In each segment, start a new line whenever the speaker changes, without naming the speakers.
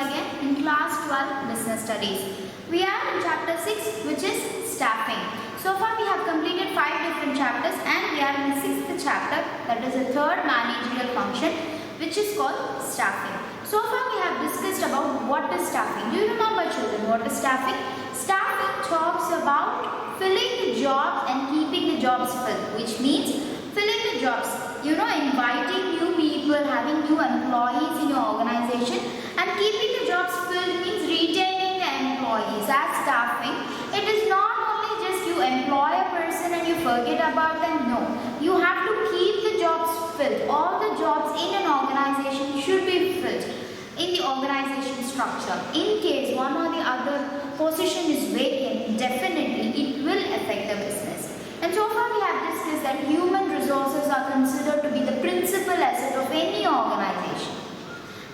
again in class 12 business studies. We are in chapter 6, which is staffing. So far we have completed 5 different chapters and we are in the 6th chapter, that is the third managerial function, which is called staffing. So far we have discussed about what is staffing. Do you remember, children, what is staffing? Staffing talks about filling the jobs and keeping the jobs filled, which means filling the jobs, inviting new people, having new employees in your organization, and keeping the jobs filled means retaining the employees. As staffing, it is not only just you employ a person and you forget about them. No, you have to keep the jobs filled. All the jobs in an organization should be filled in the organization structure. In case one or the other position is vacant, definitely it will affect the business. And so far we have discussed that human resources are considered to be the principal asset of any organization.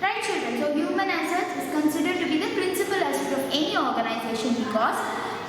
Right, children? So human assets is considered to be the principal asset of any organization because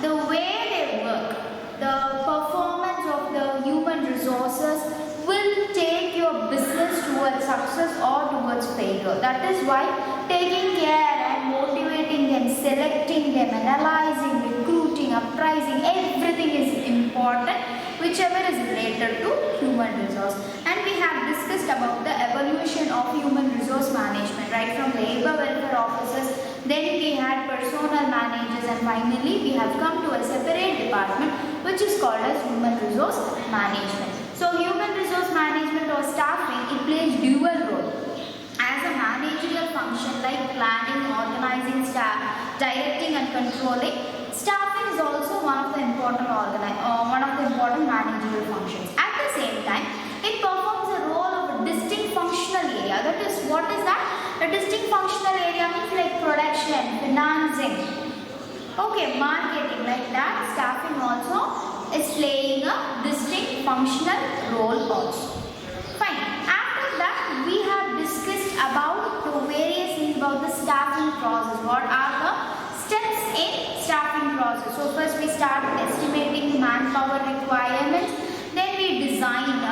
the way they work, the performance of the human resources will take your business towards success or towards failure. That is why taking care and motivating them, selecting them, analyzing, recruiting, uprising, everything is important, whichever is related to human resource. And we have discussed about the evolution of human resource management, right, from labor welfare officers, then we had personnel managers, and finally we have come to a separate department which is called as human resource management. So human resource management or staffing, it plays dual role as a managerial function like planning, organizing staff, directing and controlling. Staffing is also one of the important managerial functions. At the same time, it performs a role of a distinct functional area. That is, what is that? A distinct functional area means like production, financing, marketing, like that. Staffing also is playing a distinct functional role also. Fine. After that, we have discussed about the various things about the staffing process. What are the steps in staffing process? So first we start estimating the manpower requirements. Then we design,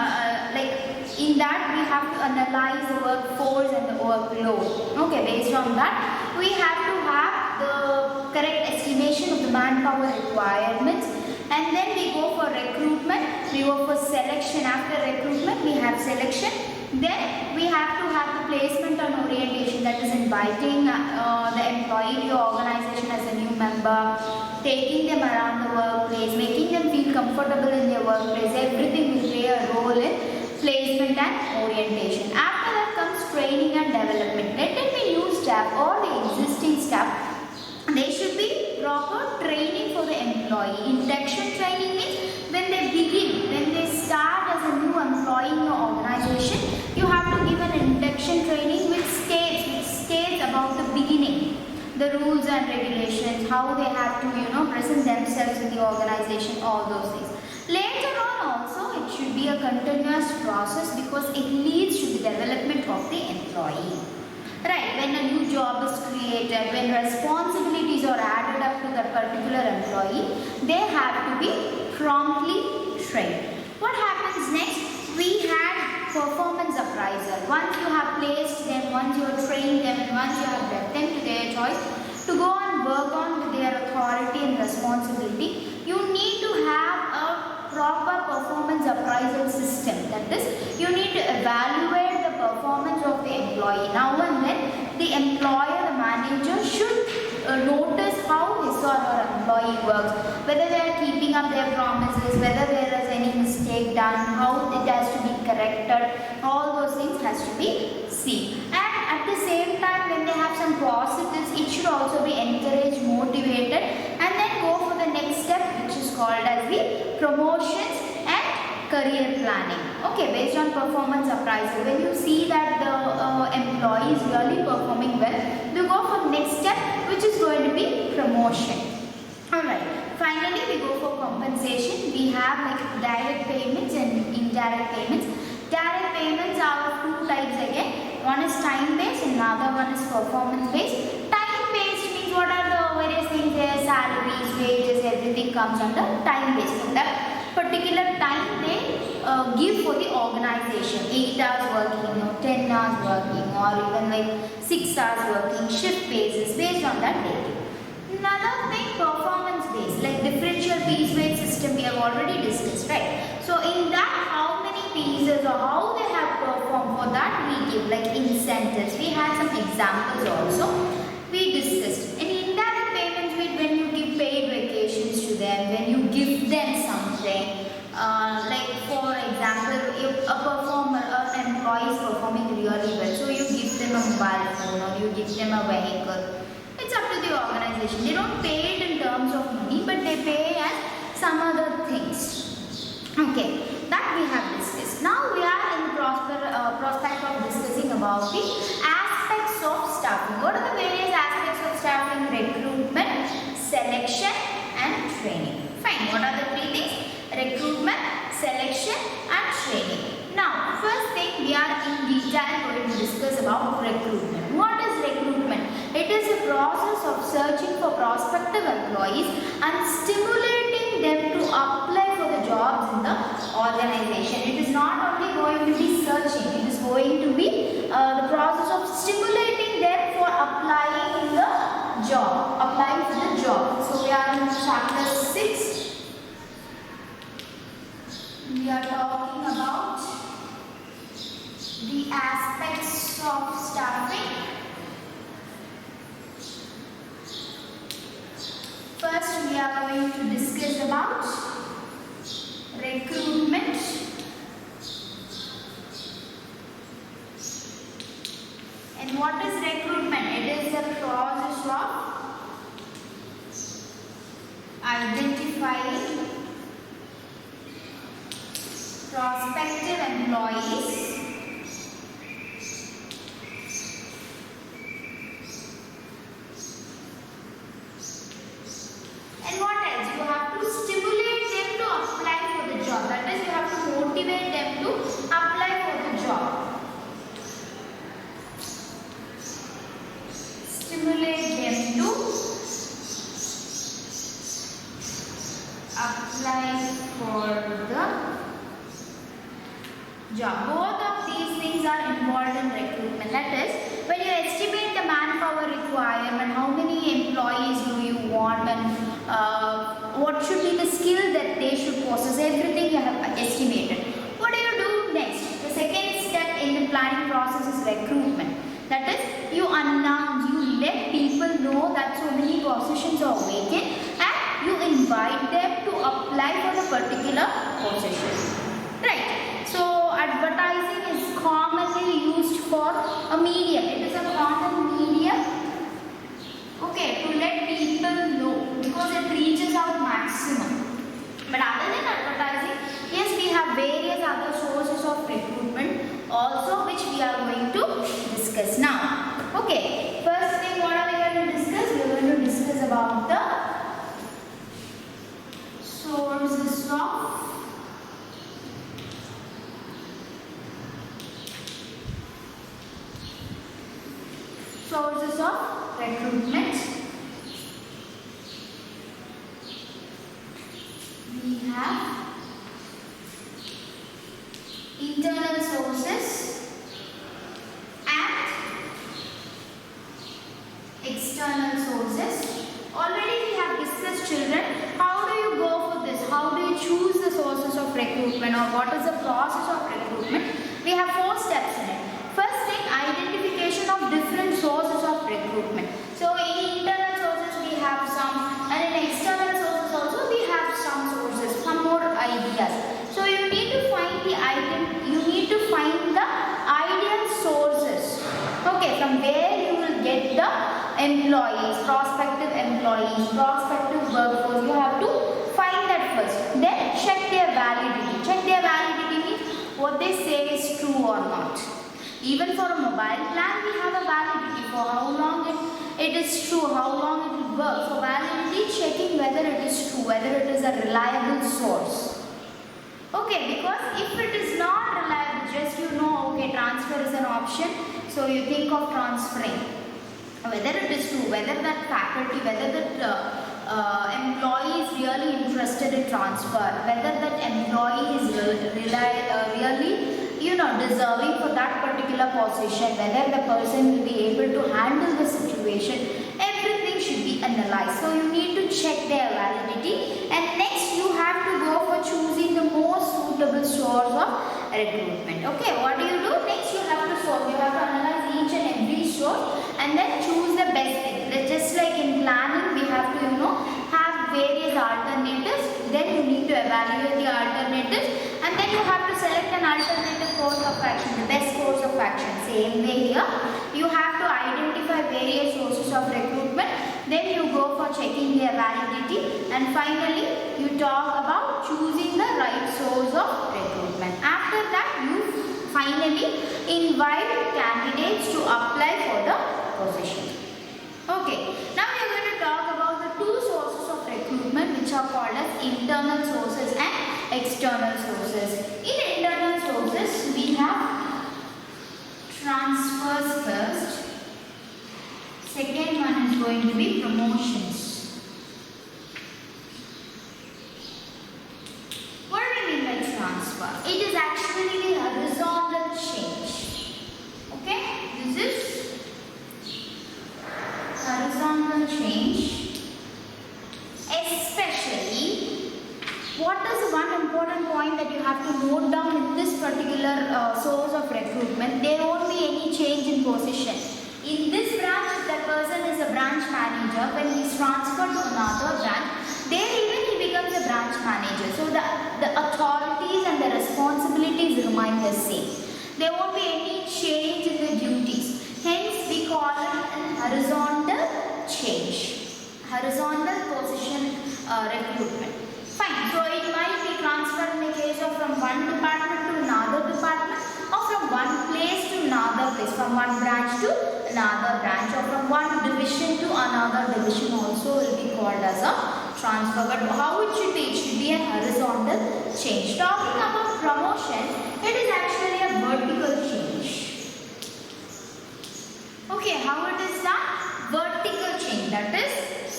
in that we have to analyze the workforce and the workload. Based on that, we have to have the correct estimation of the manpower requirements. And then we go for recruitment, we go for selection. After recruitment, we have selection. Then we have to have the placement and orientation, that is inviting the employee to your organization as a new member, taking them around the workplace, making them feel comfortable in their workplace. Everything will play a role in placement and orientation. After that comes training and development. Let it be new staff or the existing staff. They should be proper training for the employee. Induction training means when they begin, when they start as a new employee in your organization, you have to give an induction training which states about the beginning, the rules and regulations, how they have to present themselves in the organization, all those things. Later on also it should be a continuous process because it leads to the development of the employee. Right, when a new job is created, when responsibilities are added up to that particular employee, they have to be promptly trained. What happens next? We had performance appraisal. Once you have placed them, once you have trained them, and once you have left them to their choice to go and work on with their authority and responsibility, you need to have a proper performance appraisal system. That is, you need to evaluate the performance of the employee. Now and then, the employer, the manager should notice how his or her employee works, whether they are keeping up their promises, whether there is any mistake done, how it has to be corrected. All those things has to be seen. And at the same time, when they have some positives, it should also be encouraged, motivated, and then go for the next step, which is called as the promotions and career planning. Based on performance appraisal, when you see that the employee is really performing well, you go for the next step, which is going to be promotion. Alright, finally we go for compensation. We have like direct payments and indirect payments. Direct payments are of two types again. One is time based and another one is performance based. Time based means what are the various things there, salaries, wages, everything comes under time based. In that particular time they give for the organization. 8 hours working, or 10 hours working, or even like 6 hours working, shift basis, based on that data. Another thing, performance based, like differential piece weight system we have already discussed, right? So in that, how many pieces or how they have performed, for that we give like incentives. We had some examples also we discussed. In indirect payments, when you give paid vacations to them, when you give them something, like for example, if a performer or an employee is performing really well, so you give them a mobile phone or you give them a vehicle. It's up to the organization. They don't pay it in terms of money, but they pay as some other things. Okay, that we have discussed. Now we are in the prospect of discussing about the aspects of staffing. What are the various aspects of staffing? Recruitment, selection and training. Fine. What are the three things? Recruitment, selection and training. Now, first thing, we are in detail going to discuss about recruitment. What is recruitment? It is a process of searching for prospective employees and stimulating them to apply for the jobs in the organization. It is not only going to be searching, it is going to be the process of stimulating them for applying in the job, applying for the job. So we are in chapter 6. We are talking about the aspects of staffing. First, we are going to discuss about recruitment. And what is recruitment? It is the process of identifying prospective employees and what else? You have to stimulate them to apply for the job. That is, you have to motivate them to apply for the job. Stimulate them to apply for the job. Both of these things are involved in recruitment. That is, when you estimate the manpower requirement, how many employees do you want, and what should be the skill that they should possess, everything you have estimated. What do you do next? The second step in the planning process is recruitment. That is, you announce, you let people know that so many positions are vacant and you invite them to apply for the particular position. Right. So advertising is commonly used for a medium. It is a common medium, okay, to let people know, because it reaches out maximum. But other than advertising, yes, we have various other sources of recruitment also, which we are going to discuss now. Okay, first thing, what are we going to discuss? We are going to discuss about the sources of recruitment. We have internal sources and external sources. Already we have discussed, children, how do you go for this? How do you choose the sources of recruitment, or what is the process of recruitment? We have 4 steps in it. First thing, identification of different sources of recruitment. So in internal sources we have some, and in external sources also we have some sources, some more ideas. So you need to find the ideal sources. Okay, from where you will get the employees, prospective workforce. You have to find that first. Then check their validity. Check their validity means what they say is true or not. Even for a mobile plan, we have a validity for how long it is true, how long it will work. So validity, checking whether it is true, whether it is a reliable source. Okay, because if it is not reliable, just okay, transfer is an option, so you think of transferring. Whether it is true, whether that faculty, whether that employee is really interested in transfer, whether that employee is really deserving for that particular position, whether the person will be able to handle the situation, everything should be analyzed. So you need to check their validity, and next you have to go for choosing the most suitable source of recruitment. Okay, what do? Next you have to analyze each and every source and then choose the best thing. Just like in planning, we have to have various alternatives, then you need to evaluate the alternatives, and then you have to select an alternative course of action, the best course of action. Same way here, you have to identify various sources of recruitment, then you go for checking their validity, and finally you talk about choosing the right source of recruitment. After that, you finally invite candidates to apply for the position. Okay, now we are going to talk about the two sources of recruitment which are called as internal sources and external sources. In internal sources, we have transfers first. Second one is going to be promotions. What do we mean by transfer? It is actually the horizontal change. Okay, this is horizontal change. Especially, what is one important point that you have to note down in this particular source of recruitment? There won't be any change in position. In this branch, if that person is a branch manager, when he is transferred to another branch, there even he becomes a branch manager. So the authorities and the responsibilities remain the same. There won't be any change in the duties. Hence, we call it an horizontal change. Horizontal position recruitment. Fine. So it might be transferred in the case of from one department to another department, or from one place to another place, from one branch to another branch, or from one division to another division also will be called as a transfer. But how it should be? It should be a horizontal change. Talking about promotion, it is actually a vertical change. Okay, how it is done? Vertical change. That is,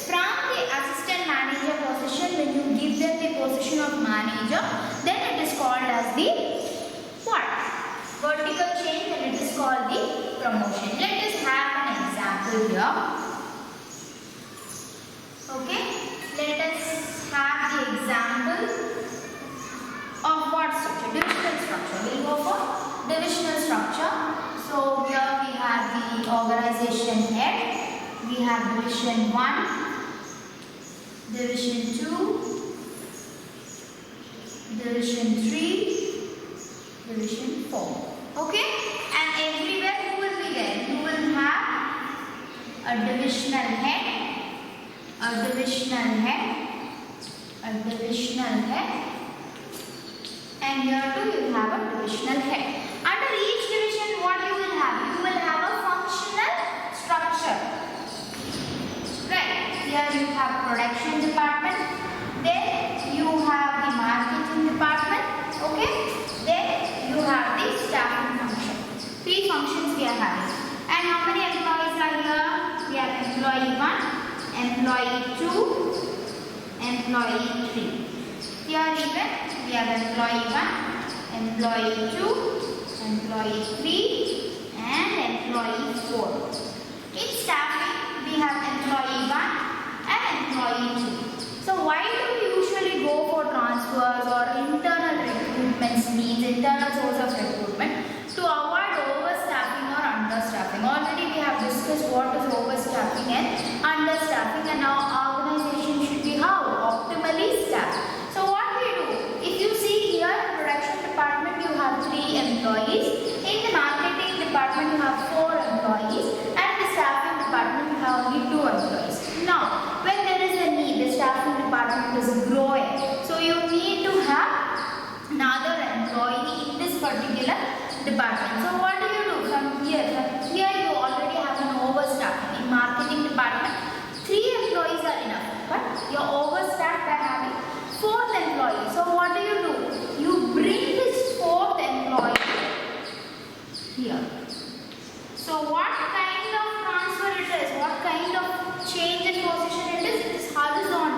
from the assistant manager position, when you give them the position of manager, then it is called as the what? Vertical change, and it is called the promotion. Let us have an example here. Okay, let us have the example of what structure? Divisional structure. We will go for divisional structure. So here we have the organization head. We have division 1, division 2, division 3, division 4. Okay? And everywhere who will be there? You will have a divisional head, a divisional head, a divisional head, and here too you will have a divisional head. Under each division, what you will have? You will have a functional structure. Right. Here you have production department. Then you have the marketing department. Okay. Then you have the staffing function. 3 functions we are having. And how many employees are here? We have employee 1, employee 2, employee 3. Here even we have employee 1, employee 2, employee 3, and employee 4. In staffing, we have employee 1 and employee 2. So why do we usually go for transfers or internal recruitments, means internal source of recruitment, to avoid overstaffing or understaffing? Already we have discussed what is overstaffing and understaffing, and our organization should be how? Optimally staffed. So what we do? If you see here, in production department you have 3 employees. In the marketing department you have 4 employees, and the staffing department you have only 2 employees. Now, when there is a need, the staffing department is growing, so you need to have another employee in this particular department. So what do you do from here? From here you already have an overstaffing. In marketing department, 3 employees are enough, but you're overstaffed by having 4th employee. So what do? You bring this 4th employee here. So what kind of transfer it is? What kind of change in position it is? It is horizontal.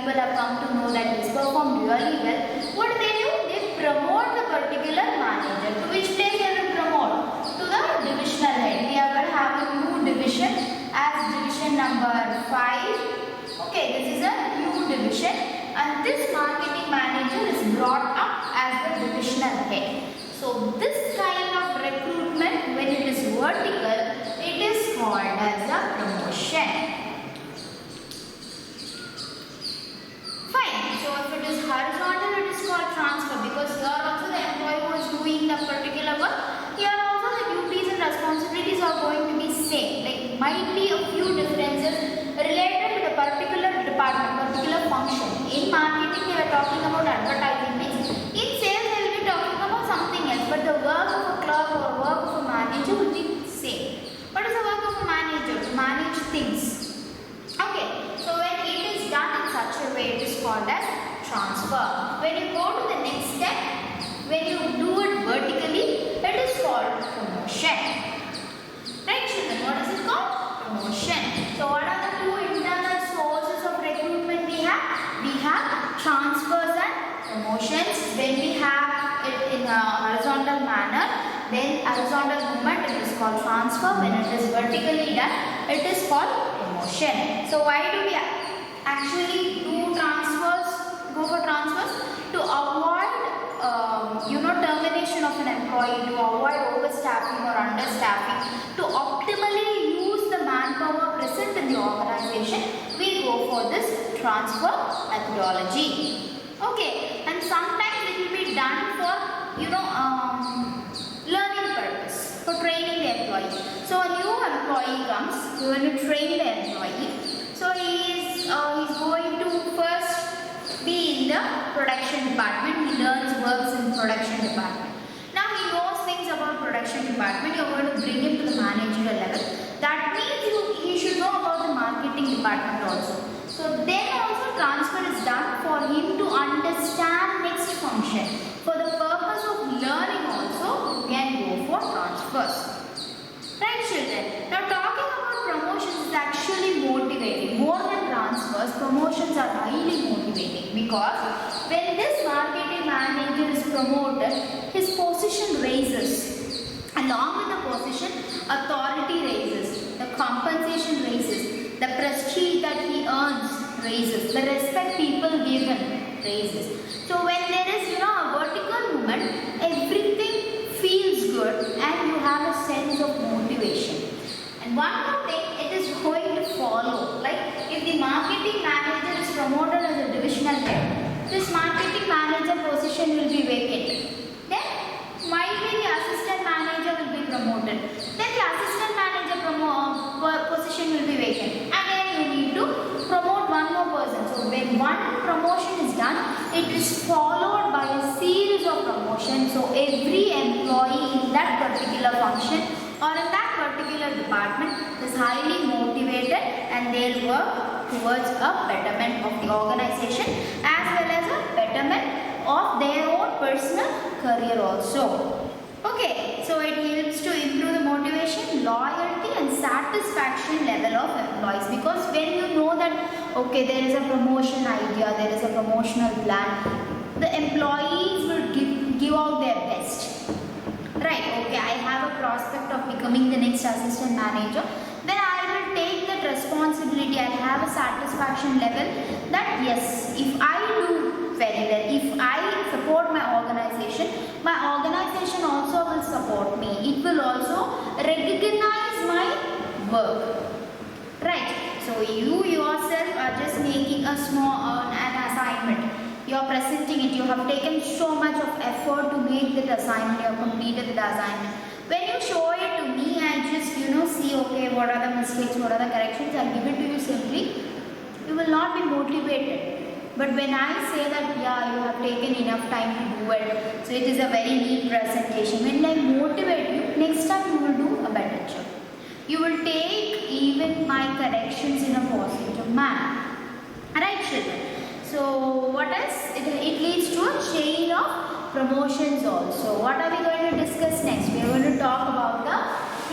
people have come to know that he's performed really well, what do? They promote the particular manager. To which place they will promote? To the divisional head. We are going to have a new division as division number 5. Okay, this is a new division, and this marketing manager is brought up as the divisional head. So this kind of recruitment, when it is vertical, it is called as a promotion. Fine. So if it is horizontal, it is called transfer, because here also the employee who is doing the particular work, here also the duties and responsibilities are going to be same. Like might be a few differences related to the particular department, particular function. In marketing, they were talking about advertising things. In sales, they will be talking about something else. But the work of a clerk or work of a manager will be same. What is the work of a manager? To manage things. Okay. So when it is done in such a way, it is called as transfer. When you go to the next step, when you do it vertically, it is called promotion. Right, children? What is it called? Promotion. So what are the two internal sources of recruitment we have? We have transfers and promotions. When we have it in a horizontal manner, then horizontal movement, it is called transfer. When it is vertically done, it is called promotion. So why do we actually do transfers, go for transfers? To avoid termination of an employee, to avoid overstaffing or understaffing, to optimally use the manpower present in the organization, we go for this transfer methodology. Okay, and sometimes it will be done for learning purpose, for training the employee. So a new employee comes, you want to train the employee. So he's going to first be in the production department. He learns works in production department. Now he knows things about production department. You're going to bring him to the managerial level. That means he should know about the marketing department also. So then also transfer is done for him to understand next function. For the purpose of learning also, you can go for transfers. Right, children? Now talking about promotions is actually motivating. More than transfers, promotions are highly motivating, because when this marketing manager is promoted, his position raises. Along with the position, authority raises, the compensation raises, the prestige that he earns raises, the respect people give him raises. So when there is a vertical movement, everything feels good and you have a sense of motivation. And one more thing, it is going to follow. Like if the marketing manager is promoted as a divisional head, this marketing manager position will be vacant. Then might be the assistant manager will be promoted. Then the assistant manager position will be vacant. Again you need to promote one more person. So when one promotion is done, it is followed by a series of promotions. So every employee in that particular function or in that particular department is highly motivated, and they'll work towards a betterment of the organization as well as a betterment of their own personal career also. Okay, so it helps to improve the motivation, loyalty and satisfaction level of employees, because when you know that okay, there is a promotion idea, there is a promotional plan, the employees will give out their best. Right, okay, I have a prospect of becoming the next assistant manager, then I will take that responsibility. I have a satisfaction level that yes, if I do very well, if I support my organization also will support me. It will also recognize my work. Right, so you yourself are just making a small an assignment. You are presenting it, you have taken so much of effort to make that assignment, you have completed the assignment. When you show it to me, I just see okay, what are the mistakes, what are the corrections, I give it to you simply, you will not be motivated. But when I say that yeah, you have taken enough time to do it, so it is a very neat presentation, when I motivate you, next time you will do a better job. You will take even my corrections in a positive manner. Alright, children. So what else? It leads to a chain of promotions also. What are we going to discuss next? We are going to talk about the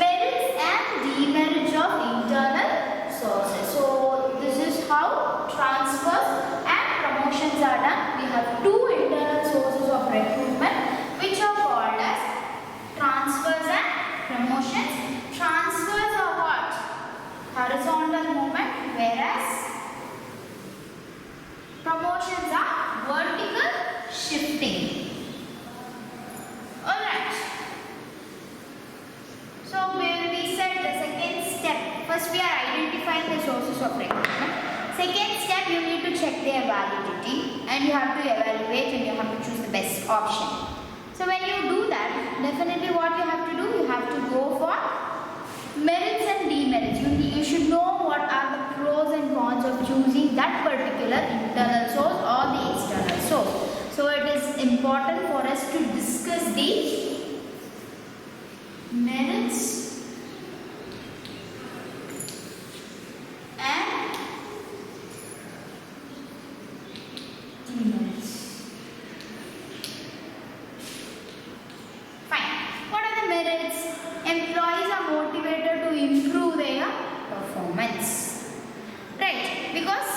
merits and demerits of internal sources. So this is how transfers and as promotions are vertical shifting. Alright. So where we said the second step. First we are identifying the sources of recruitment. Second step, you need to check their validity and you have to evaluate and you have to choose the best option. So when you do that, definitely what you have to do, you have to go for merits and demerits. You should know what are the pros and cons of choosing that particular internal source or the external source. So it is important for us to discuss the merits and demerits. Fine. What are the merits? Employees are motivated to improve their performance. Right? Because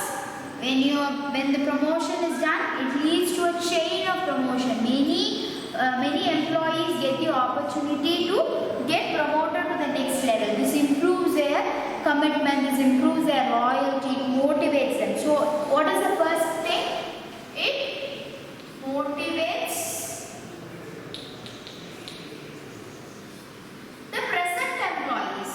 when the promotion is done, it leads to a chain of promotion. Many employees get the opportunity to get promoted to the next level. This improves their commitment, this improves their loyalty, it motivates them. So what is the first thing? It motivates the present employees.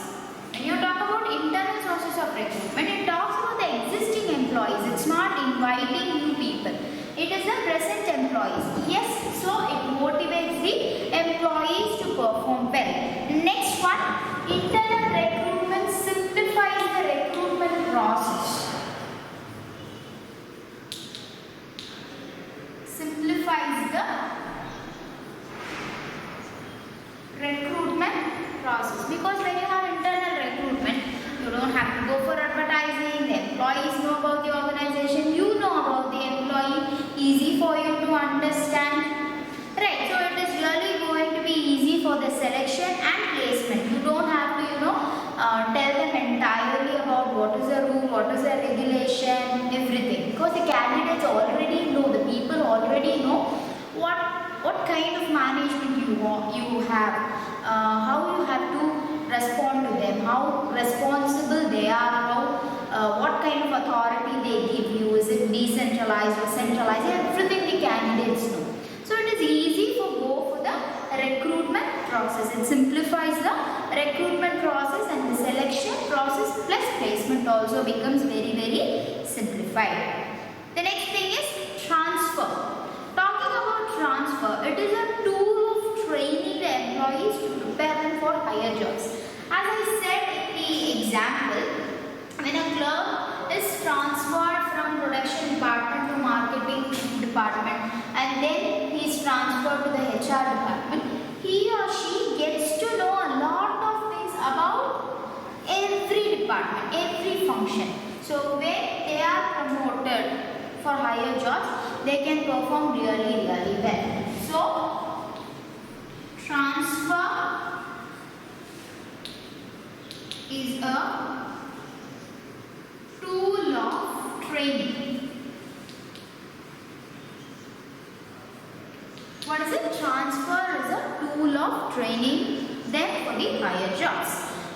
When you talk about internal sources of recruitment, it talks about the existing employees. It's not inviting new people. It is the present employees. Yes, so it motivates the employees to perform well. Next one, internal recruitment simplifies the recruitment process. Simplifies the recruitment process, because when you have internal recruitment, you don't have to go for advertising. The employees know about the organization, you know about the employee, easy for you to understand. Right, so it is really going to be easy for the selection and placement. You don't have to tell them entirely about what is the rule, what is the regulation, everything, because the candidates already know, the people already know what kind of management you have, how you have to respond to them, how responsible they are, what kind of authority they give you, is it decentralized or centralized, everything the candidates know. So it is easy go for the recruitment process. It simplifies the recruitment process and the selection process plus placement also becomes very, very simplified. The next thing is transfer. Talking about transfer, it is a tool of training the employees to prepare them for higher jobs. As I said in the example, when a clerk is transferred from production department to marketing department and then he is transferred to the HR department, he or she gets to know a lot of things about every department, every function. So when they are promoted for higher jobs, they can perform really, really well. So transfer is a tool of training. What is it? Transfer is a tool of training them for the higher jobs.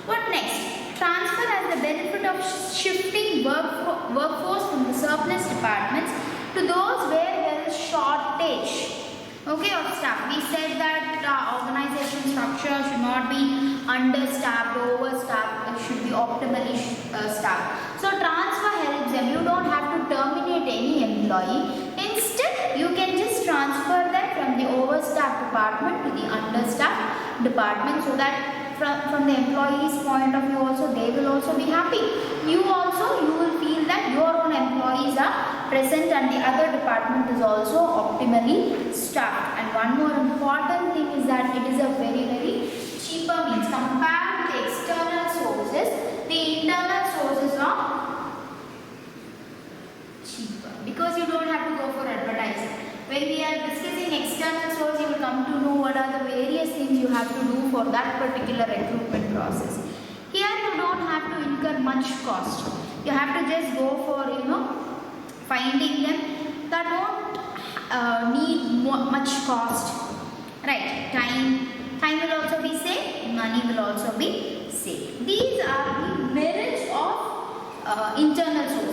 What next? Transfer has the benefit of shifting workforce from the surplus departments to those where there is shortage of staff. We said that organization structure should not be understaffed, overstaffed, it should be optimally staffed. So transfer helps them. You don't have to terminate any employee. Instead, you can just transfer them from the overstaffed department to the understaffed department, so that from the employee's point of view also, they will also be happy. You will feel that your own employees are present and the other department is also optimally staffed. And one more important thing is that it is a very, very cheaper means compared to the external sources. The internal sources are cheaper because you don't have to go for advertising. When we are discussing external source, you will come to know what are the various things you have to do for that particular recruitment process. Here you don't have to incur much cost. You have to just go for finding them. That won't need much cost. Right? Time will also be saved. Money will also be saved. These are the merits of internal source.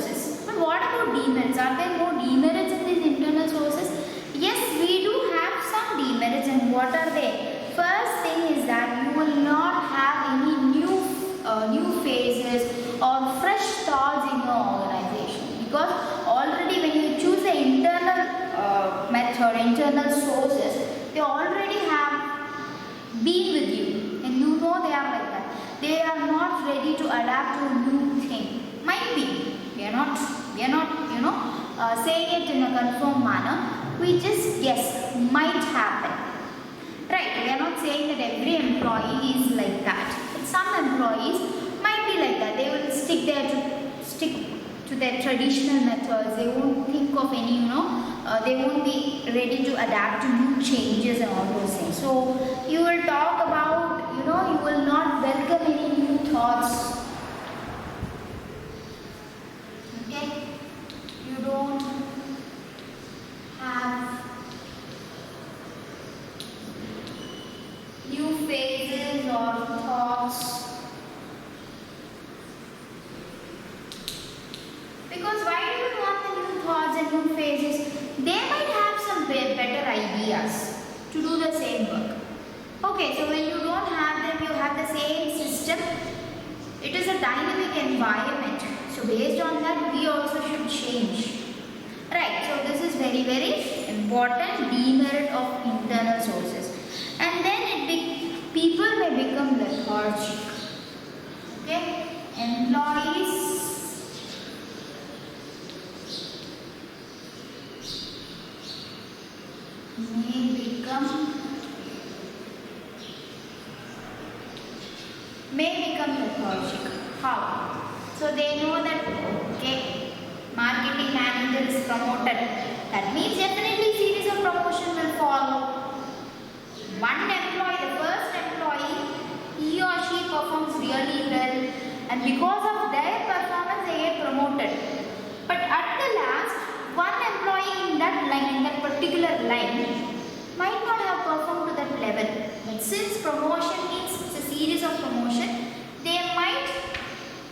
about demerits. Are there no demerits in these internal sources? Yes, we do have some demerits, and what are they? First thing is that you will not have any new phases or fresh thoughts in your organization, because already when you choose the internal method, internal sources, they already have been with you, and you know they are like that. They are not ready to adapt to a new thing. Might be we are not saying it in a confirmed manner. We just guess, might happen. Right, we are not saying that every employee is like that. But some employees might be like that. They will stick to their traditional methods. They won't think of any, they won't be ready to adapt to new changes and all those things. So you will talk about, you will not welcome any new thoughts. Okay, you don't have new phases or thoughts, because why do you want the new thoughts and new phases? They might have some better ideas to do the same work. Okay, so when you don't have them, you have the same system. It is a dynamic environment. So based on that, we also should change. Right, so this is very, very important demerit of internal sources. And then people may become lethargic. Okay, employees may become lethargic. How? So they know that, okay, marketing manager is promoted. That means definitely series of promotion will follow. One employee, the first employee, he or she performs really well, and because of their performance they get promoted. But at the last, one employee in that line, in that particular line, might not have performed to that level. But since promotion means it's a series of promotion, they might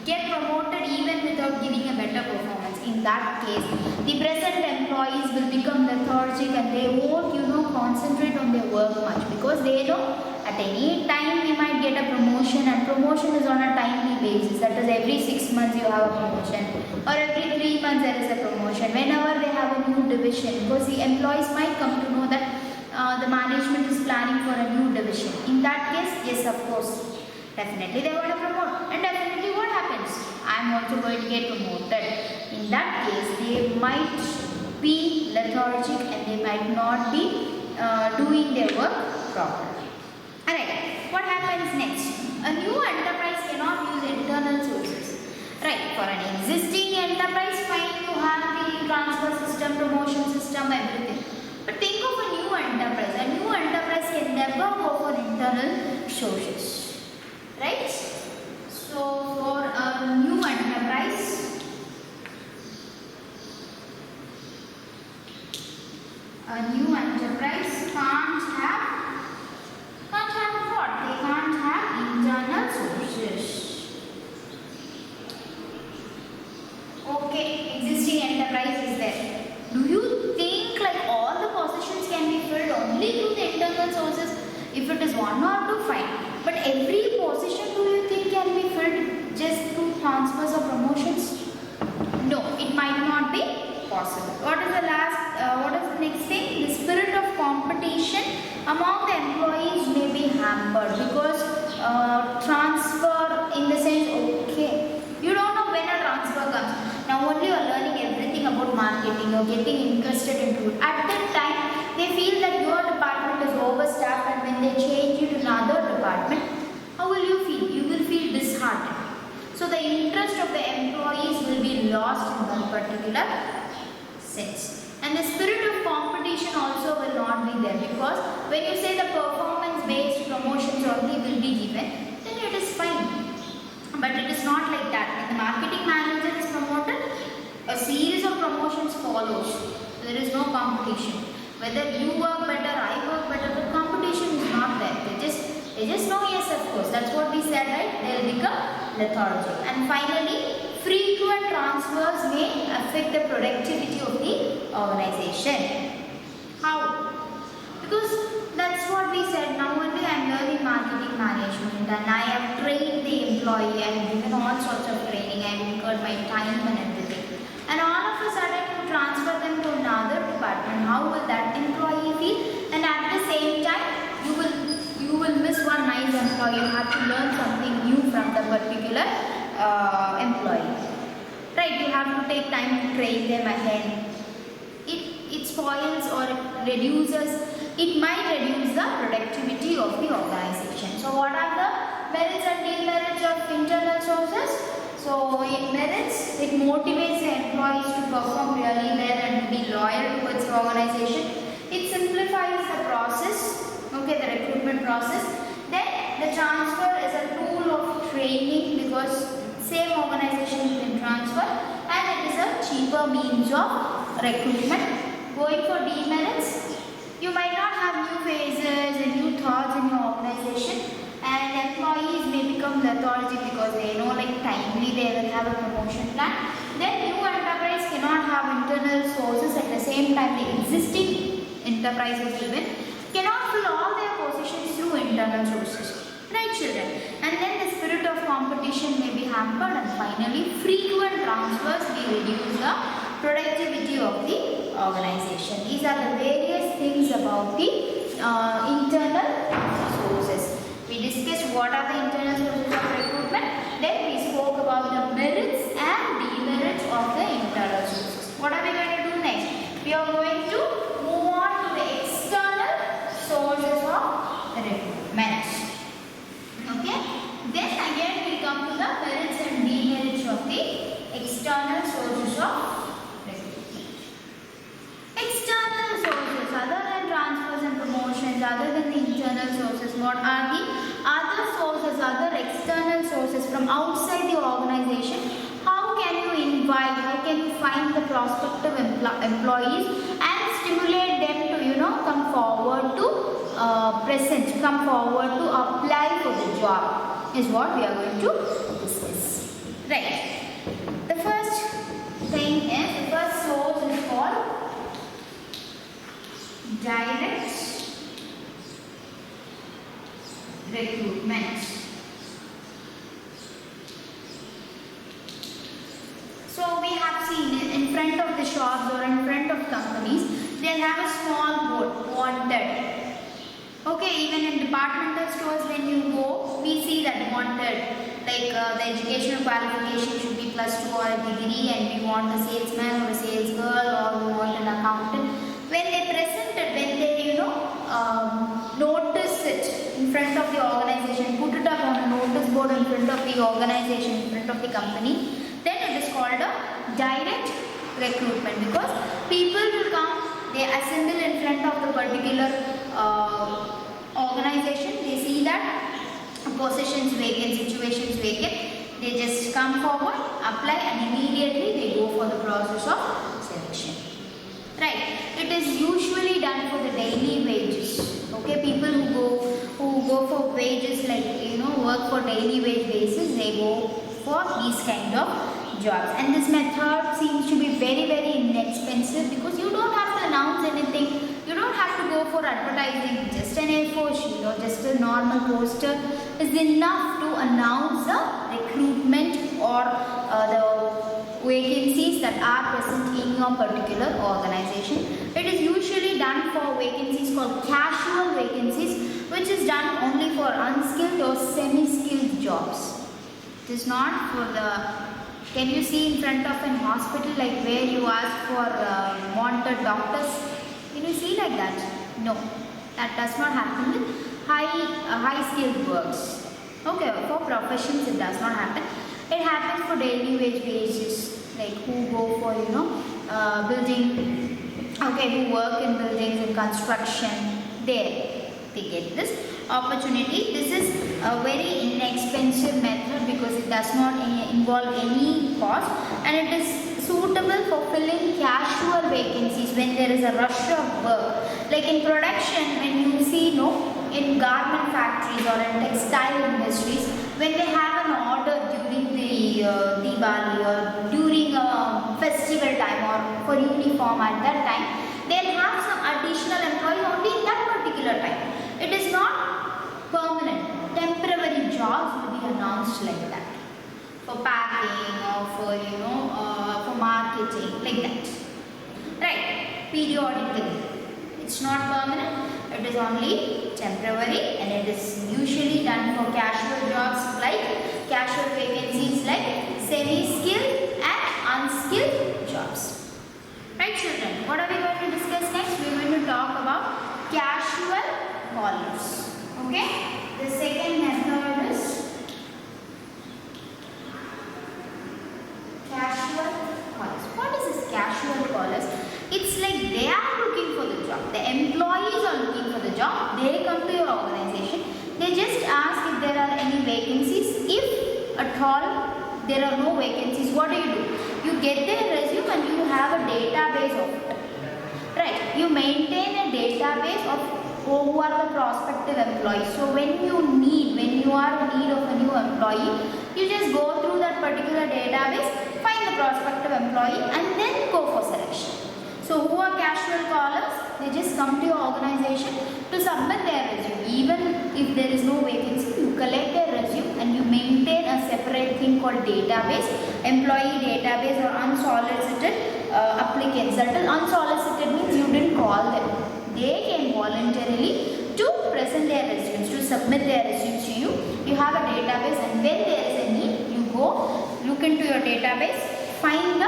get promoted even without giving a better performance. In that case, the present employees will become lethargic and they won't, concentrate on their work much, because they know at any time we might get a promotion, and promotion is on a timely basis. That is, every 6 months you have a promotion, or every 3 months there is a promotion. Whenever they have a new division, because the employees might come to know that the management is planning for a new division. In that case, yes, of course, definitely they want to promote, and definitely what happens? I am also going to get promoted. In that case, they might be lethargic and they might not be doing their work properly. Alright, what happens next? A new enterprise cannot use internal sources. Right, for an existing enterprise, fine, you have the transfer system, promotion system, everything. But think of a new enterprise. A new enterprise can never go for internal sources. Right? So, for a new enterprise, can't have what? They can't have internal sources. Okay, existing enterprise is there. Do you think like all the positions can be filled only through the internal sources? If it is 1 or 2, fine. But every position, do you think can be filled just through transfers or promotions? No, it might not be possible. What is the next thing? The spirit of competition among the employees may be hampered, because transfer, in the sense, okay, you don't know when a transfer comes. Now only you are learning everything about marketing, you're getting interested into it. At that time, they feel that your department is overstaffed, and when they change you to another department, how will you feel? You will feel disheartened. So the interest of the employees will be lost in one particular sense. And the spirit of competition also will not be there, because when you say the performance based promotions only will be given, then it is fine. But it is not like that. When the marketing manager is promoted, a series of promotions follows. There is no competition. Whether you work better, I work better, the competition is not there. They just know, yes, of course. That's what we said, right? They will become lethargic. And finally, frequent transfers may affect the productivity of the organization. How? Because that's what we said. Now only I am learning marketing management and I have trained the employee, I have given all sorts of training, I have incurred my time and everything. And all of a sudden you transfer them to another department. How will that employee feel? And at the same time, you will miss one nice employee. You have to learn something new from the particular employee. Right? You have to take time to train them ahead. It spoils or it might reduce the productivity of the organization. So what are the merits and demerits of internal sources? So it merits, it motivates the employees to perform really well and to be loyal towards the organization. It simplifies the process, okay, the recruitment process. Then the transfer is a tool of training because same organization you can transfer and it is a cheaper means of recruitment. Going for demerits, you might not have new phases and new thoughts in your organization, and employees may become lethargic because they know like timely they will have a promotion plan. Then new enterprise cannot have internal sources at the same time the existing enterprises even cannot fill all their positions through internal sources. Right, children? And then the spirit of competition may be hampered, and finally frequent transfers may reduce the productivity of the organization. These are the various things about the internal sources. We discussed what are the internal sources of recruitment. Then we spoke about the merits and demerits of the internal sources. What are we going to do next? We are going to move on to the external sources of recruitment. Okay. Then again we come to the merits and demerits of the external sources of external sources, other than transfers and promotions, other than the internal sources, what are the other sources, other external sources from outside the organization? How can you invite, how can you find the prospective employees and stimulate them to, come forward to come forward to apply for the job is what we are going to discuss. Right. The first thing is, the first source is called direct recruitment. So we have seen in front of the shops or in front of companies, they have a small board, wanted. Okay, even in departmental stores when you go, we see that wanted. Like the educational qualification should be +2 or a degree, and we want a salesman or a sales girl, or we want an accountant. When they present it, when they notice it in front of the organization, put it up on a notice board in front of the organization, in front of the company, then it is called a direct recruitment, because people will come, they assemble in front of the particular organization, they see that positions vacant, situations vacant, they just come forward, apply, and immediately they go for the process of selection. Right. It is usually done for the daily wages. Okay, people who go for wages, like work for daily wage basis, they go for these kind of jobs. And this method seems to be very, very inexpensive, because you don't have to announce anything. You don't have to go for advertising. Just an A4 sheet or just a normal poster is enough to announce the recruitment or the vacancies that are present in your particular organization. It is usually done for vacancies called casual vacancies, which is done only for unskilled or semi-skilled jobs. It is not for the, can you see in front of an hospital, like where you ask for wanted doctors? Can you see like that? No, that does not happen with high skilled works. Okay, for professions it does not happen. It happens for daily wage basis, like who go for building, who work in buildings and construction. They get this opportunity. This is a very inexpensive method because it does not involve any cost, and it is suitable for filling casual vacancies when there is a rush of work. Like in production, when you see in garment factories or in textile industries, when they have an order during the Diwali or for uniform at that time, they'll have some additional employees only in that particular time. It is not permanent. Temporary jobs will be announced like that, for packing or for for marketing, like that, right? Periodically. It's not permanent. It is only temporary, and it is usually done for casual jobs, like casual vacancies like semi-skilled and unskilled jobs. Right, children? What are we going to discuss next? We are going to talk about casual callers. Okay? The second method is casual callers. What is this casual callers? It's like they are looking for the job. The employees are looking for the job. They come to your organization. They just ask if there are any vacancies. If at all there are no vacancies, what do? You get their resume and you have a database of it. Right? You maintain a database of who are the prospective employees. So when you are in need of a new employee, you just go through that particular database, find the prospective employee, and then go for selection. So who are casual callers? They just come to your organization to submit their resume. Even if there is no vacancy, you collect their resume and you maintain a separate thing called database, employee database or unsolicited applicants. That is, unsolicited means you didn't call them. They came voluntarily to present their resumes, to submit their resumes to you. You have a database, and when there is a need, you go look into your database, find the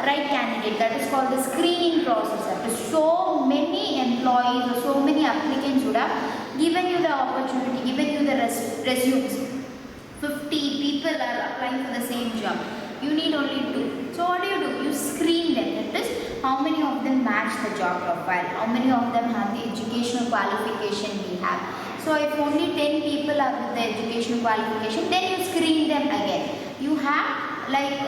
right candidate. That is called the screening process. That is, so many employees or so many applicants would have given you the opportunity, given you the resumes. 50 people are applying for the same job. You need only 2. So what do? You screen them. That is, how many of them match the job profile, how many of them have the educational qualification we have. So if only 10 people are with the educational qualification, then you screen them again. You have like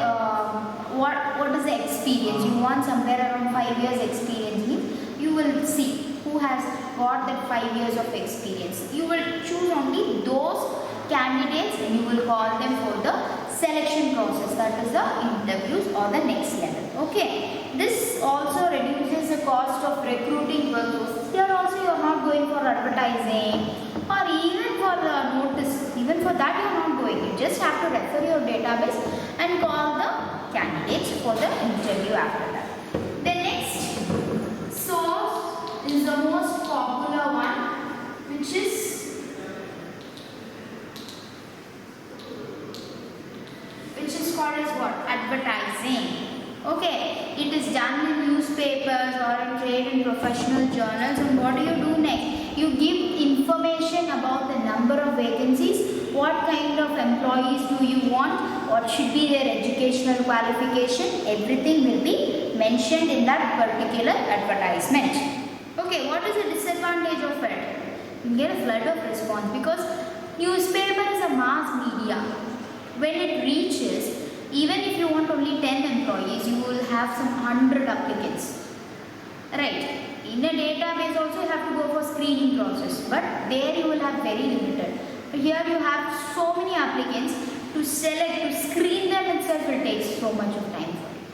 what is the experience? You want somewhere around 5 years experience. Means you will see who has got that 5 years of experience. You will choose only those candidates and you will call them for the selection process. That is the interviews or the next level. Okay. This also reduces the cost of recruiting workers. Here also you are not going for advertising or even for notice. Even for that you are not going. You just have to refer your database and call the candidates for the interview after that. The next source is the most popular one, which is called as what? Advertising. Okay, it is done in newspapers or in trade and professional journals. And what do? Next, you give information about the number of vacancies, what kind of employees do you want, what should be their educational qualification. Everything will be mentioned in that particular advertisement. Okay, what is the disadvantage of it? You get a flood of response because newspaper is a mass media. When it reaches, even if you want only 10 employees, you will have some 100 applicants. Right? In a database also you have to go for screening process, but there you will have very limited. Here you have so many applicants. To select, to screen them itself will take so much of time for you.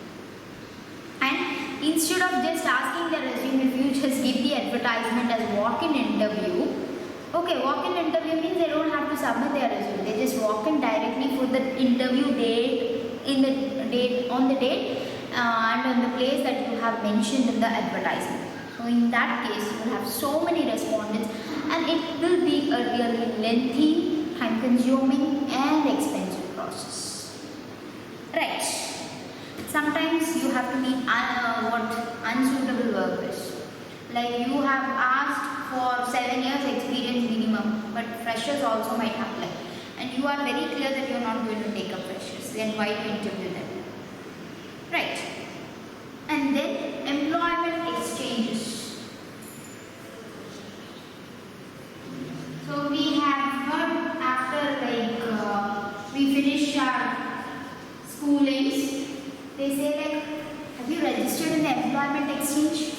And instead of just asking their resume, if you just give the advertisement as walk-in interview. Okay, walk-in interview means they don't have to submit their resume. They just walk in directly for the interview date, on the date and on the place that you have mentioned in the advertisement. So in that case, you will have so many respondents and it will be a really lengthy, time-consuming and expensive process. Right. Sometimes you have to meet unsuitable workers. Like you have asked for 7 years experience minimum, but freshers also might apply. And you are very clear that you are not going to take up freshers. Then why do you interview them? Right. And then employment exchanges. So we have heard after we finish our schoolings, they say like, have you registered in the employment exchange?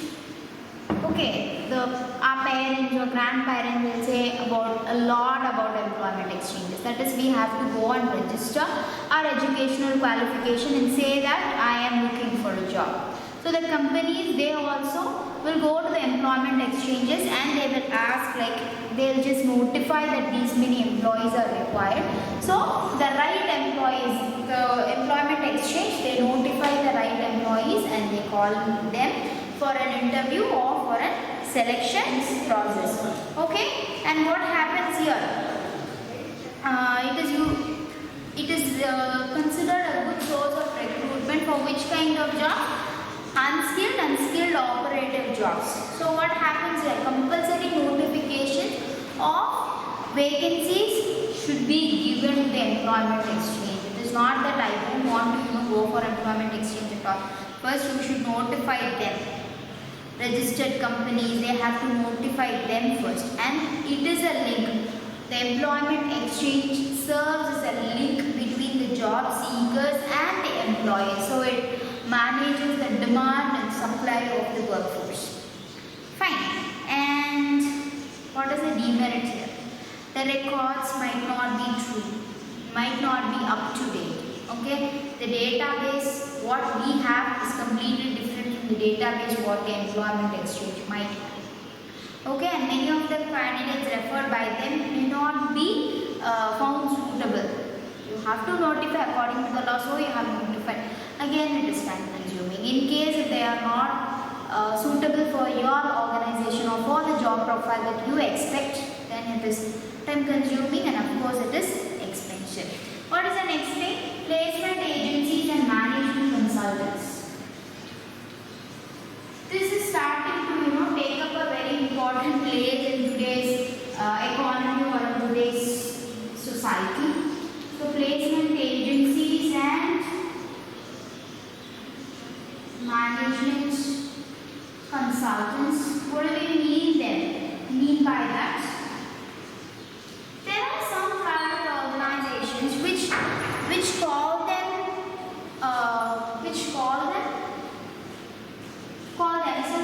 Okay, our parents or grandparents will say a lot about employment exchanges. That is, we have to go and register our educational qualification and say that I am looking for a job. So the companies, they also will go to the employment exchanges and they will ask, like they'll just notify that these many employees are required. So the right employees, the employment exchange, they notify the right employees and they call them for an interview or for a selection process. Okay, and what happens here? It is considered a good source of recruitment for which kind of job? Unskilled and skilled operative jobs. So what happens here? Compulsory notification of vacancies should be given to the employment exchange. It is not that I don't want to go for employment exchange at all. First you should notify them. Registered companies, they have to notify them first, and it is a link. The employment exchange serves as a link between the job seekers and the employers. So it manages the demand and supply of the workforce. Fine. And what is the demerit here? The records might not be true, might not be up to date. Okay, the database what we have is completely different from the database what the employment exchange might have. Okay, and many of the candidates referred by them may not be found suitable. You have to notify according to the law, so you have notified. Again, it is time consuming. In case if they are not suitable for your organization or for the job profile that you expect, then it is time consuming and of course it is expensive. What is the next thing? Placement agencies and management consultants. This is starting to take up a very important place in today's economy or in today's society. So placement agencies and management consultants. What do we mean by that? There are some private organizations which call themselves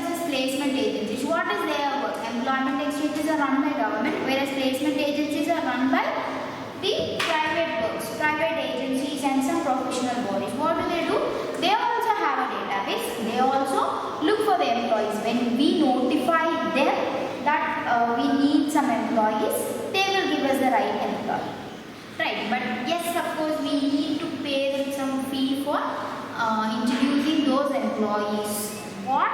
as placement agencies. What is their work? Employment exchanges are run by government, whereas placement agencies are run by the private agencies and some professional bodies. What do? They also have a database. They also look for the employees. When we notify them that we need some employees, they will give us the right employee. Right, but yes, of course, we need to pay them some fee for introducing those employees. What?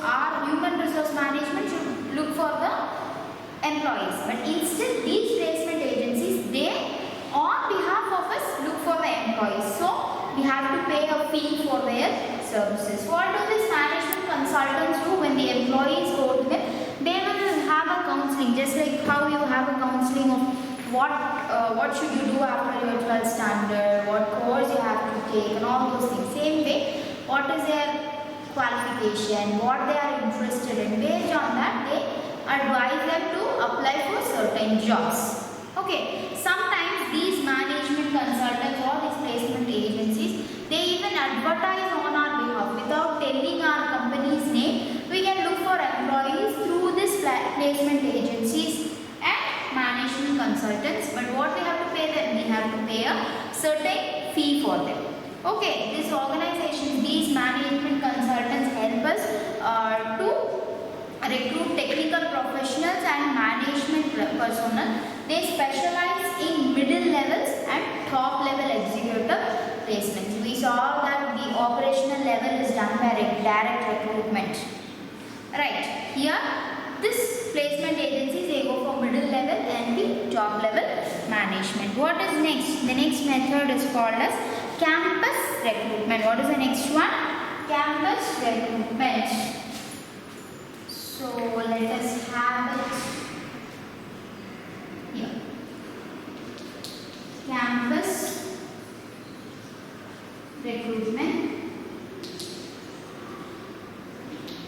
Our human resource management should look for the employees. But instead, these placement agencies, they on behalf of us look for the employees. So we have to pay a fee for their services. What do these management consultants do when the employees go to them? They will have a counseling, just like how you have a counseling of what should you do after your 12th standard, what course you have to take, and all those things. Same way, what is their qualification, what they are interested in. Based on that, they advise them to apply for certain jobs. Okay, sometimes these management consultants or these placement agencies, they even advertise on our behalf without telling our company's name. We can look for employees through this placement agencies and management consultants. But what we have to pay them? We have to pay a certain fee for them. Okay, this organization, these management consultants help us to recruit technical professionals and management personnel. They specialize in middle levels and top level executive placements. We saw that the operational level is done by direct recruitment. Right, here this placement agencies, they go for middle level and the top level management. What is next? The next method is called as campus recruitment. What is the next one? Campus recruitment. So let us have it here. Campus recruitment.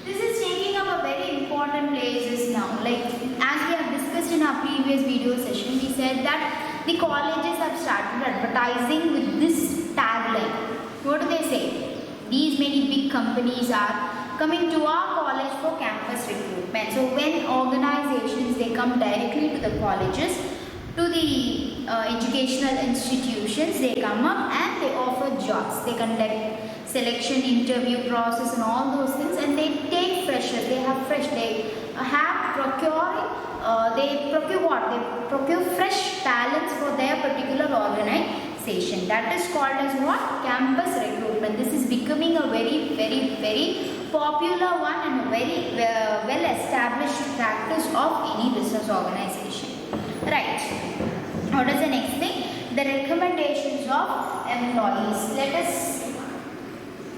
This is taking up a very important places now. Like as we have discussed in our previous video session, we said that the colleges have started advertising with this tagline. What do they say? These many big companies are coming to our college for campus recruitment. So when organizations, they come directly to the colleges to the educational institutions. They come up and they offer jobs. They conduct selection, interview process and all those things, and they take freshers. They have fresh, they have procuring, they procure what? They procure fresh talents for their particular organization. That is called as what? Campus recruitment. This is becoming a very popular one and a very well established practice of any business organization. Right. What is the next thing? The recommendations of employees. Let us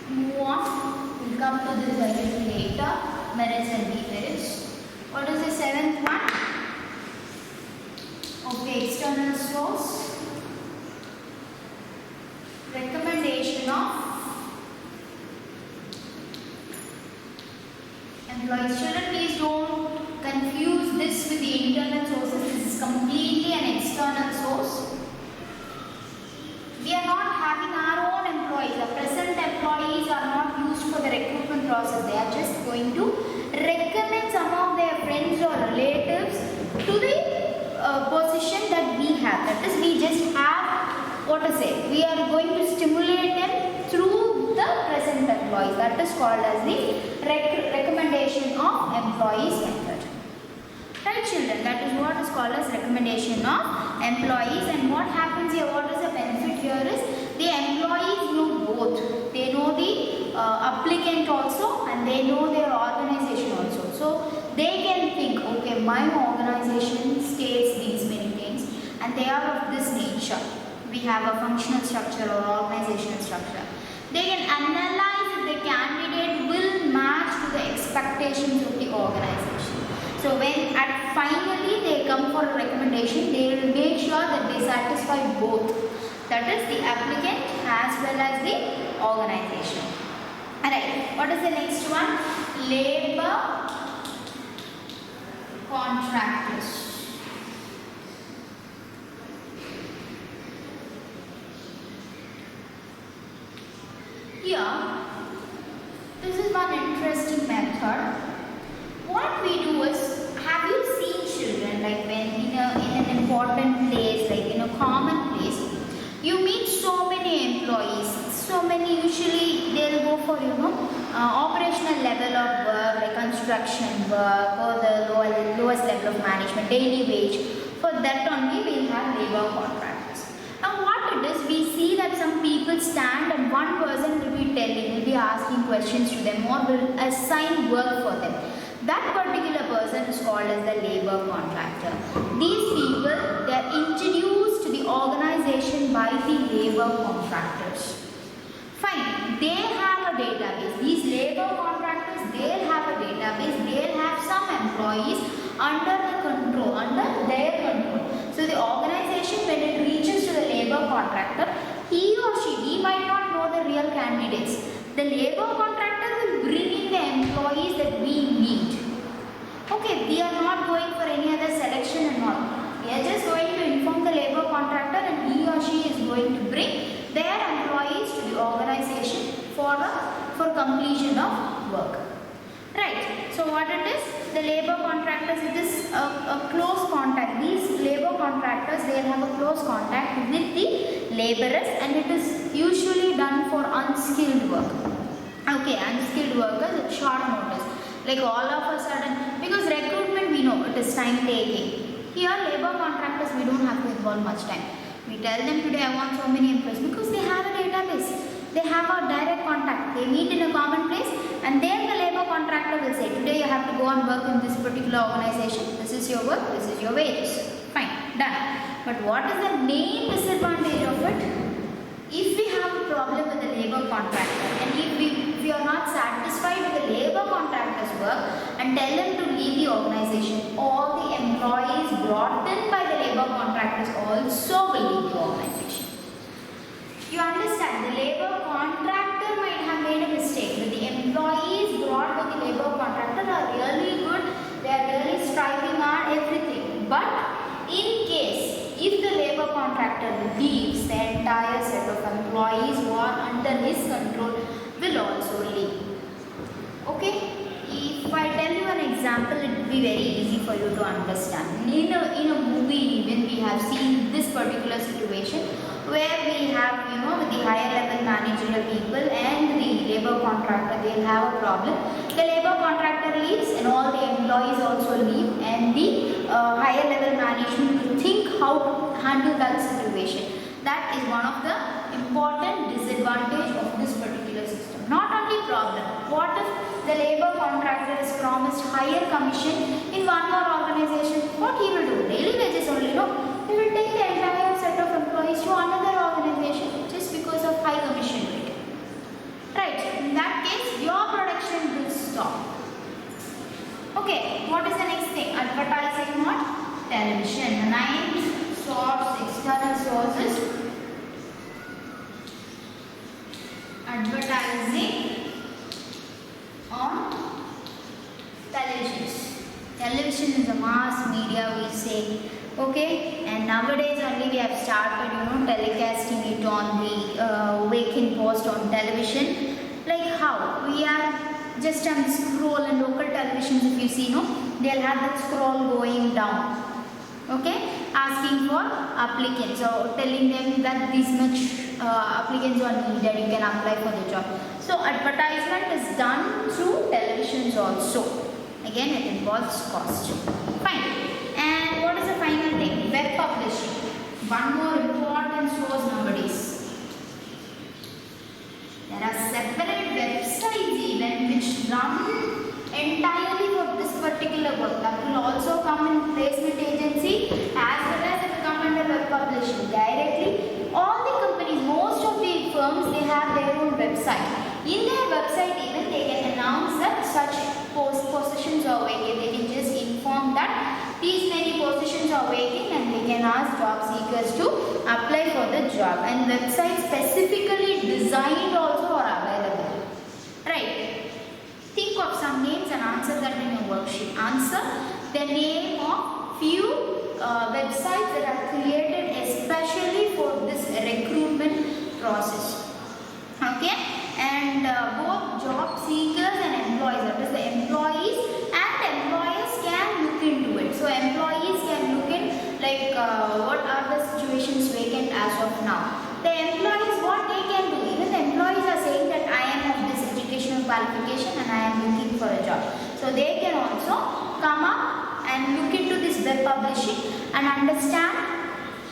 move on. We'll come to this a little later. Merits and demerits. What is the seventh one? Okay, external source. Recommendation of employees. Children, please don't confuse this with the internal sources. This is completely an external source. We are not having our own employees. The present employees are not used for the recruitment process. They are just going to recommend some of their friends or relatives to the position that we have. That is, we just have, what to say, we are going to stimulate them through the present employees. That is called as the recommendation of employees method. Right, children, that is what is called as recommendation of employees. And what happens here, what is the benefit here is, the employees know both. They know the applicant also and they know their organization also. So they can think, okay, my organization states these many things and they are of this nature. We have a functional structure or organizational structure. They can analyze if the candidate will match to the expectations of the organization. So when finally they come for a recommendation, they will make sure that they satisfy both. That is the applicant as well as the organization. Alright, what is the next one? Labor contractors. Here, this is one interesting method. What we do is, have you seen children, like when in an important place, like in a common place, you meet so many employees, so many, usually they'll go for, operational level of work, like construction work or the lowest level of management, daily wage. For that only we'll have labor contractors. Now what it is, we see that some people stand and one person will be asking questions to them or will assign work for them. That particular person is called as the labor contractor. These people, they are introduced to the organization by the labor contractors. Fine, they have a database. These labor contractors, they'll have a database. They'll have some employees under their control. So the organization, when it reaches to the labor contractor, he might not know the real candidates. The labor contractor will bring in the employees that we need. Okay, we are not going for any other selection and all. We are just going to inform the labor contractor and he or she is going to bring their employees to the organization for completion of work. Right. So what it is? The labor contractors, it is a close contact. These labor contractors, they will have a close contact with the laborers and it is usually done for unskilled work. Okay, unskilled workers at short notice. Like all of a sudden, because recruitment we know it is time taking. Here labor contractors, we don't have to involve much time. We tell them today I want so many employees because they have a database. They have a direct contact. They meet in a common place and then the labor contractor will say, today you have to go and work in this particular organization. This is your work, this is your wages. Fine, done. But what is the main disadvantage of it? If we have a problem with the labor contractor and if we are not satisfied with the labor contractor's work and tell them to leave the organization, all the employees brought in by the labor contractors also will leave the organization. You understand, the labor contractor might have made a mistake, but the employees brought by the labor contractor are really good, they are really striving on everything. But in case, if the labor contractor leaves, the entire set of employees who are under his control will also leave. Okay? If I tell you an example, example, it will be very easy for you to understand. In a movie even we have seen this particular situation where we have, the higher level managerial people and the labor contractor, they have a problem. The labor contractor leaves and all the employees also leave, and the higher level management will think how to handle that situation. That is one of the important disadvantage of this particular system. Not only problem, what if the labor contractor is promised higher commission in one more organization? What he will do? Daily wages only, no? He will take the entire set of employees to another organization just because of high commission rate. Right, in that case, your production will stop. Okay, what is the next thing? Advertising what? Television. The ninth source, external sources. Advertising on televisions. Television is a mass media, we say. Okay, and nowadays only we have started, telecasting it on the vacant post on television. Like how? We are just on scroll, and local televisions, if you see, they'll have that scroll going down. Okay, asking for applicants, or telling them that this much applicants are needed, you can apply for the job. So advertisement is done through televisions also. Again, it involves cost. Fine. And what is the final thing? Web publishing. One more important source nowadays. There are separate websites even which run entirely for this particular work. That will also come in placement agency as well as it will come under web publishing directly. All the companies, most of the firms, they have their own website. In their website even they can announce that such positions are vacant. They can just inform that these many positions are vacant and they can ask job seekers to apply for the job. And websites specifically designed also are available. Right. Think of some names and answer that in your worksheet. Answer the name of few websites that are created especially for this recruitment process. Okay, and both job seekers and employees, that is the employees and employers, can look into it. So employees can look in like what are the situations vacant as of now. The employees, what they can do, even the employees are saying that I am of this educational qualification and I am looking for a job. So they can also come up and look into this web publishing and understand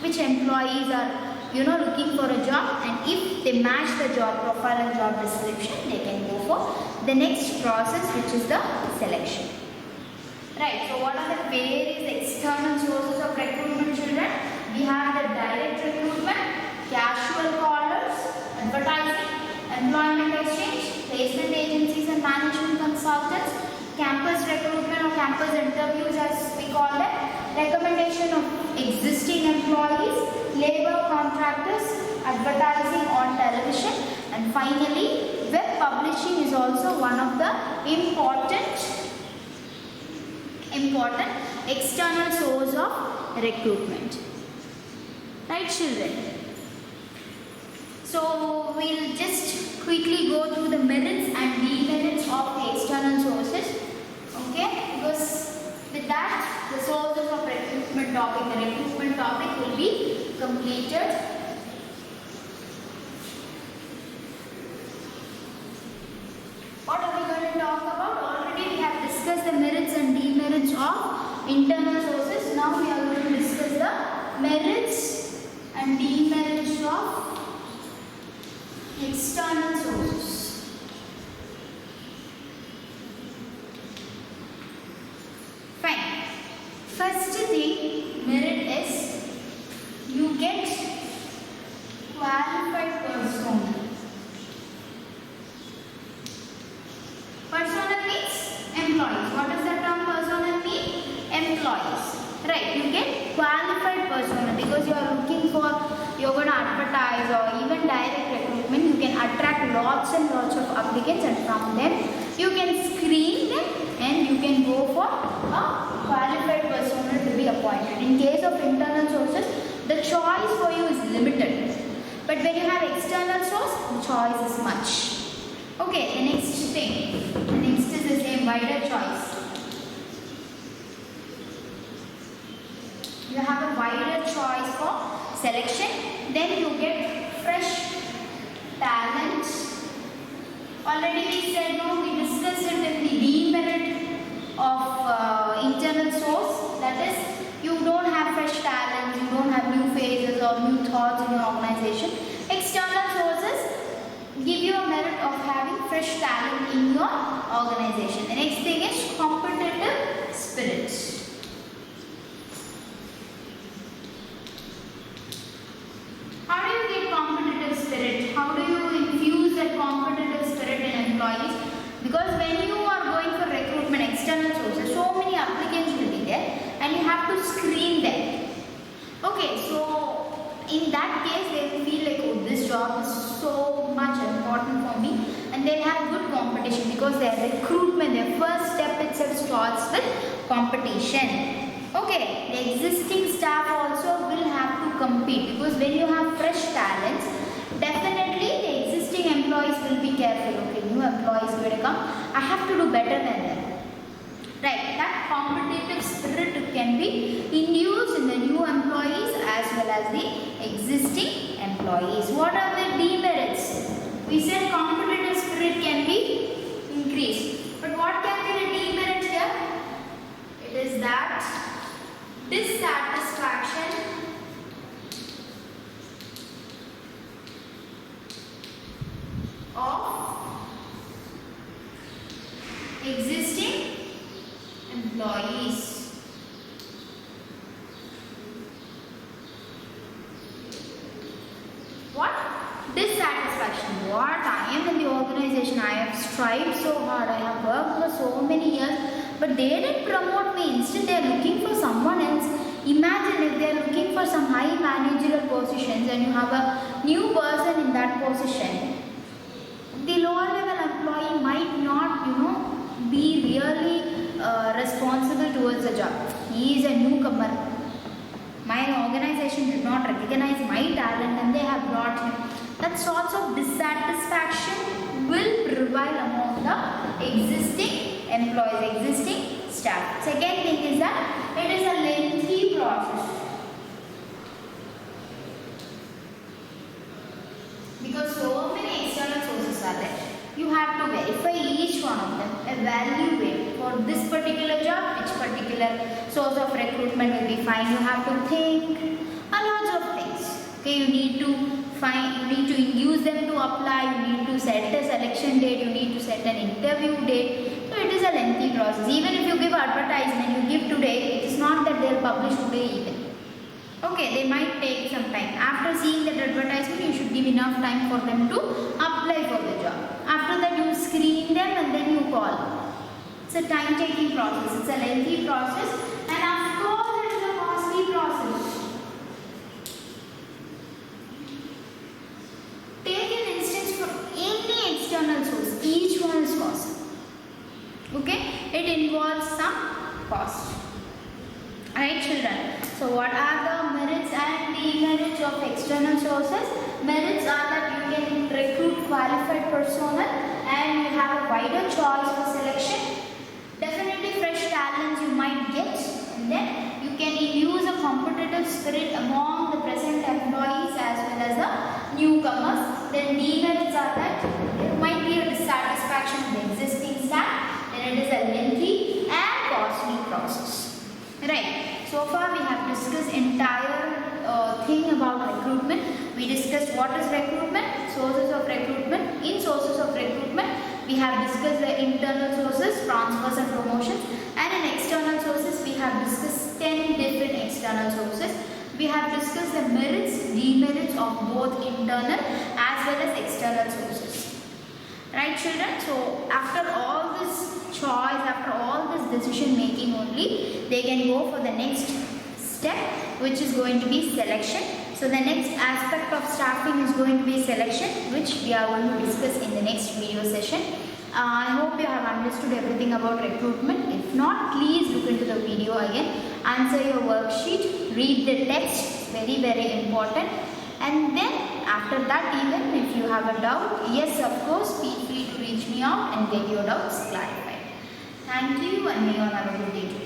which employees are looking for a job, and if they match the job profile and job description, they can go for the next process, which is the selection. Right, so what are the various external sources of recruitment, children? We have the direct recruitment, casual callers, advertising, employment exchange, placement agencies and management consultants, campus recruitment or campus interviews as we call them, recommendation of existing employees, labor contractors, advertising on television, and finally web publishing is also one of the important external source of recruitment. Right, children? So we'll just quickly go through the merits and demerits of the external sources. Okay, because with that the sources of recruitment topic will be completed. What are we going to talk about? Already we have discussed the merits and demerits of internal sources. Now we are going to discuss the merits and demerits of external sources. Fine. First thing, merit is you get qualified persona. Persona means employees. What does the term persona mean? Employees. Right. You get qualified persona because you are looking for, you're going to advertise or even direct recruitment. You can attract lots and lots of applicants, and from them you can screen them and you can go for a qualified persona to be appointed. In case of internal sources, the choice for you is limited. But when you have external source, the choice is much. Okay, the next thing. The next is the same, wider choice. you have a wider choice for selection. Then you get fresh talent. Already we said, no, we discussed it in the demerit of internal source. That is, you don't have fresh talent, you don't have new phases or new thoughts in your organization. External sources give you a merit of having fresh talent in your organization. The next thing is competitive spirit. How do you get competitive spirit? How do you infuse that competitive spirit in employees? Because when you are going for recruitment, external sources, so many applicants will be there and you have to screen them. Okay, so in that case they will feel like, oh, this job is so much important for me, and they'll have good competition because their recruitment, their first step itself starts with competition. Okay, the existing staff also will have to compete, because when you have fresh talents, definitely the existing employees will be careful. Okay, new employees will come, I have to do better than them. Right, that competitive spirit can be induced in the new employees as well as the existing employees. What are the demerits? We said competitive spirit can be increased. But what can be the demerit here? It is that dissatisfaction of existing employees. What? Dissatisfaction. What? I am in the organization, I have strived so hard, I have worked for so many years, but they didn't promote me. Instead, they are looking for someone else. Imagine if they are looking for some high managerial positions and you have a new person in that position. The lower level employee might not, be really responsible towards the job. He is a newcomer. My organization did not recognize my talent and they have brought him. That sorts of dissatisfaction will prevail among the existing employees, existing staff. Second thing is that it is a lengthy process. Because so many external sources are there. You have to verify each one of them, evaluate for this particular job, which particular source of recruitment will be fine. You have to think a lot of things. Okay, you need to induce them to apply, you need to set a selection date, you need to set an interview date. So it is a lengthy process. Even if you give advertisement, you give today, it is not that they will publish today even. Okay, they might take some time. After seeing that advertisement, you should give enough time for them to apply for the job. After that, you screen them and then you call. It's a time-taking process. It's a lengthy process, and of course, it is a costly process. Take an instance for any external source. Each one is costly. Okay, it involves some cost. Alright, children. So what are the merits and demerits of external sources? Merits are that you can recruit qualified personnel and you have a wider choice for selection. Definitely fresh talents you might get, and then you can use a competitive spirit among the present employees as well as the newcomers. Then demerits are that there might be a dissatisfaction with the existing staff, then it is a lengthy and costly process. Right, so far we have discussed entire thing about recruitment. We discussed what is recruitment, sources of recruitment. In sources of recruitment, we have discussed the internal sources, transfers and promotions, and in external sources, we have discussed 10 different external sources. We have discussed the merits, demerits of both internal as well as external sources. Right, children? So after all this choice, after all this decision making only, they can go for the next step, which is going to be selection. So the next aspect of staffing is going to be selection, which we are going to discuss in the next video session. I hope you have understood everything about recruitment. If not, please look into the video again, answer your worksheet, read the text, very important. And then after that, even if you have a doubt, yes, of course, feel free to reach me out and get your doubts clarified. Thank you, and may you all have a good day.